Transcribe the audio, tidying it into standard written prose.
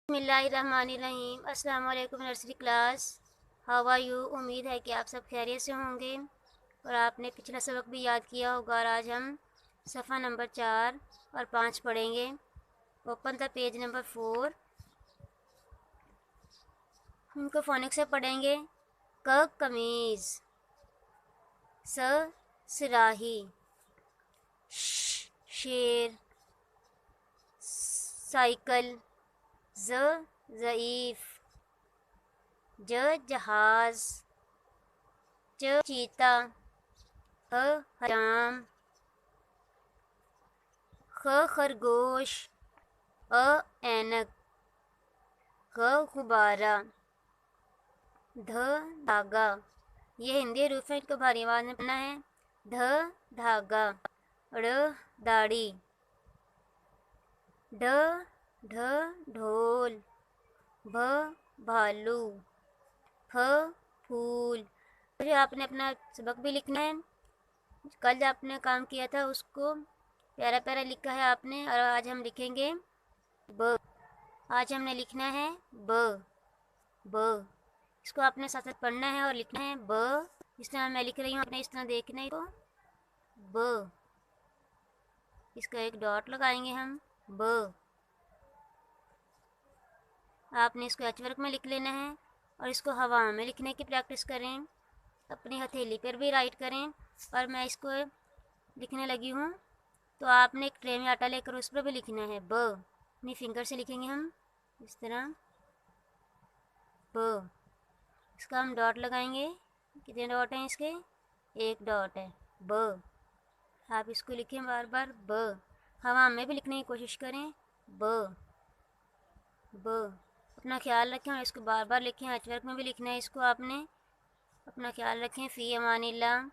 बिस्मिल्लाहिर्रहमानिर्रहीम। अस्सलाम वालेकुम nursery class. How are you? उम्मीद है कि आप सब खैरियत से होंगे और आपने पिछला सबक भी याद किया होगा। और आज हम सफ़ा नंबर 4 और 5 पढ़ेंगे। Open the page number 4। उनको फ़ोनिक्स से पढ़ेंगे। क कमीज़, स सिराही, शेर, साइकिल, ज़ ज़ईफ़, ज जहाज़, च चीता, ह हराम, ख खरगोश, अ ऐनक, ग गुब्बारा, ध धागा। ये हिंदी हरूफ है, इनको भारी आवाज़ में पढ़ना है। ध धागा, ड़ दाढ़ी, ढ ढ ढोल, भ भालू, फ फूल। फिर आपने अपना सबक भी लिखना है। कल जो आपने काम किया था उसको प्यारा प्यारा लिखा है आपने, और आज हम लिखेंगे ब। आज हमने लिखना है ब। ब इसको आपने साथ साथ पढ़ना है और लिखना है ब। इस तरह मैं लिख रही हूँ, आपने इस तरह देखना है। तो ब, इसका एक डॉट लगाएंगे हम। ब आपने इसको एच वर्क में लिख लेना है और इसको हवा में लिखने की प्रैक्टिस करें। अपनी हथेली पर भी राइट करें। और मैं इसको लिखने लगी हूँ, तो आपने एक ट्रे में आटा लेकर उस पर भी लिखना है ब। अपनी फिंगर से लिखेंगे हम इस तरह ब। इसका हम डॉट लगाएंगे। कितने डॉट हैं इसके? एक डॉट है। ब आप इसको लिखें बार बार ब। हवा में भी लिखने की कोशिश करें ब। ब अपना ख्याल रखें और इसको बार बार लिखें। एच वर्क में भी लिखना है इसको आपने। अपना ख्याल रखें। फ़ी अमानिल्लाह।